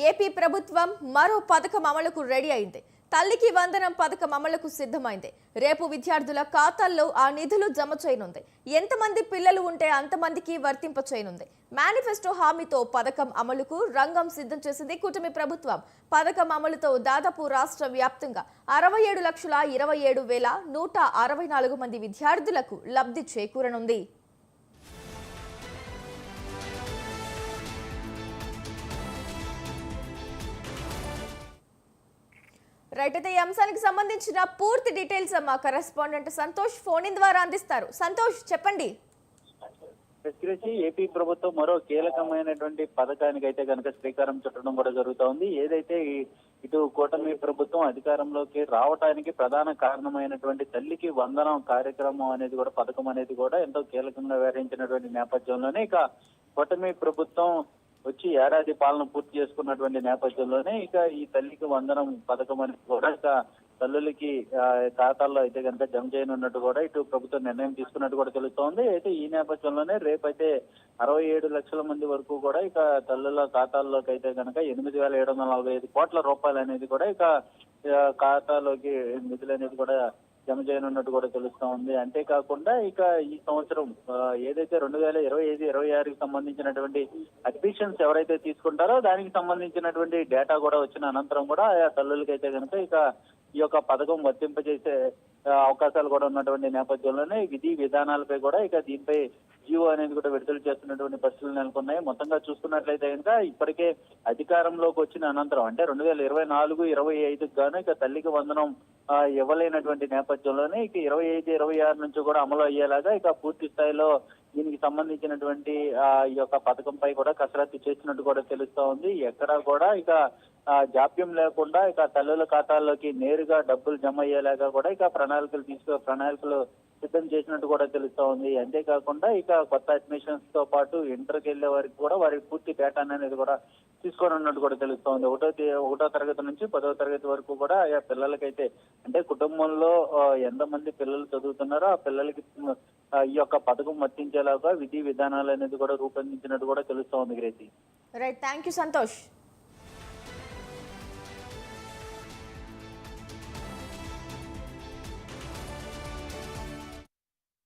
AP ప్రభుత్వం మరో పథకం అమలుకు రెడీ అయింది. తల్లికి వందనం పథకం అమలుకు సిద్ధమైంది. రేపు విద్యార్థుల ఖాతాల్లో ఆ నిధులు జమ చేయనుంది. ఎంతమంది పిల్లలు ఉంటే అంతమందికి వర్తింప చేయనుంది. మేనిఫెస్టో హామీతో పథకం అమలుకు రంగం సిద్ధం చేసింది కూటమి ప్రభుత్వం. పథకం అమలుతో దాదాపు రాష్ట్ర వ్యాప్తంగా 67,27,164 మంది విద్యార్థులకు లబ్ధి చేకూరనుంది. రైట్, అయితే ఈ అంశానికి సంబంధించిన పూర్తి డీటెయిల్స్ మా కరెస్పాండెంట్ సంతోష్ ఫోన్ ఇన్ ద్వారా అందిస్తారు. సంతోష్, చెప్పండి. ఏపీ ప్రభుత్వం మరో కీలకమైనటువంటి పథకానికి అయితే కనుక శ్రీకారం చుట్టడం కూడా జరుగుతోంది. ఏదైతే ఇటు కూటమి ప్రభుత్వం అధికారంలోకి రావడానికి ప్రధాన కారణమైనటువంటి తల్లికి వందనం కార్యక్రమం అనేది కూడా పథకం అనేది కూడా ఎంతో కీలకంగా వ్యవహరించినటువంటి నేపథ్యంలోనే ఇక కూటమి ప్రభుత్వం వచ్చి ఏడాది పాలన పూర్తి చేసుకున్నటువంటి నేపథ్యంలోనే ఇక ఈ తల్లికి వందనం పథకం అనేది కూడా ఇక తల్లులకి ఖాతాల్లో అయితే కనుక జమ చేయనున్నట్టు కూడా ఇటు ప్రభుత్వం నిర్ణయం తీసుకున్నట్టు కూడా తెలుస్తోంది. అయితే ఈ నేపథ్యంలోనే రేపైతే 67 లక్షల మంది వరకు కూడా ఇక తల్లుల ఖాతాల్లోకి అయితే కనుక 8,745 కోట్ల రూపాయలు అనేది కూడా ఇక ఖాతాలోకి నిధులు అనేది కూడా జమ చేయనున్నట్టు కూడా తెలుస్తా ఉంది. అంతేకాకుండా ఇక ఈ సంవత్సరం ఏదైతే 2025-26కి సంబంధించినటువంటి అడ్మిషన్స్ ఎవరైతే తీసుకుంటారో దానికి సంబంధించినటువంటి డేటా కూడా వచ్చిన అనంతరం కూడా ఆయా తల్లులకైతే కనుక ఇక ఈ యొక్క పథకం వర్తింపజేసే అవకాశాలు కూడా ఉన్నటువంటి నేపథ్యంలోనే విధి విధానాలపై కూడా ఇక దీనిపై జియో అనేది కూడా విడుదల చేస్తున్నటువంటి పరిస్థితులు నెలకొన్నాయి. మొత్తంగా చూసుకున్నట్లయితే కనుక ఇప్పటికే అధికారంలోకి వచ్చిన అనంతరం అంటే 2024-25కి గాను ఇక తల్లికి వందనం ఇవ్వలేనటువంటి నేపథ్యంలోనే ఇక 25-26 నుంచి కూడా అమలు అయ్యేలాగా ఇక పూర్తి స్థాయిలో దీనికి సంబంధించినటువంటి ఈ యొక్క పథకంపై కూడా కసరత్తు చేసినట్టు కూడా తెలుస్తా ఉంది. ఎక్కడా కూడా ఇక జాప్యం లేకుండా ఇక తల్లుల ఖాతాల్లోకి నేరుగా డబ్బులు జమ అయ్యేలాగా కూడా ఇక ప్రణాళికలు సిద్ధం చేసినట్టు కూడా తెలుస్తా ఉంది. అంతేకాకుండా ఇక కొత్త అడ్మిషన్స్ తో పాటు ఇంటర్కి వెళ్లే వారికి కూడా వారి పూర్తి డేటా అనేది కూడా తీసుకొని ఉన్నట్టు కూడా తెలుస్తా ఉంది. ఒకటో తరగతి నుంచి 10వ తరగతి వరకు కూడా ఆయా పిల్లలకైతే అంటే కుటుంబంలో ఎంతమంది పిల్లలు చదువుతున్నారో ఆ పిల్లలకి ఈ యొక్క పథకం వర్తించేలాగా విధి విధానాలు అనేది కూడా రూపొందించినట్టు కూడా తెలుస్తా ఉంది. Gracy right, thank you Santosh.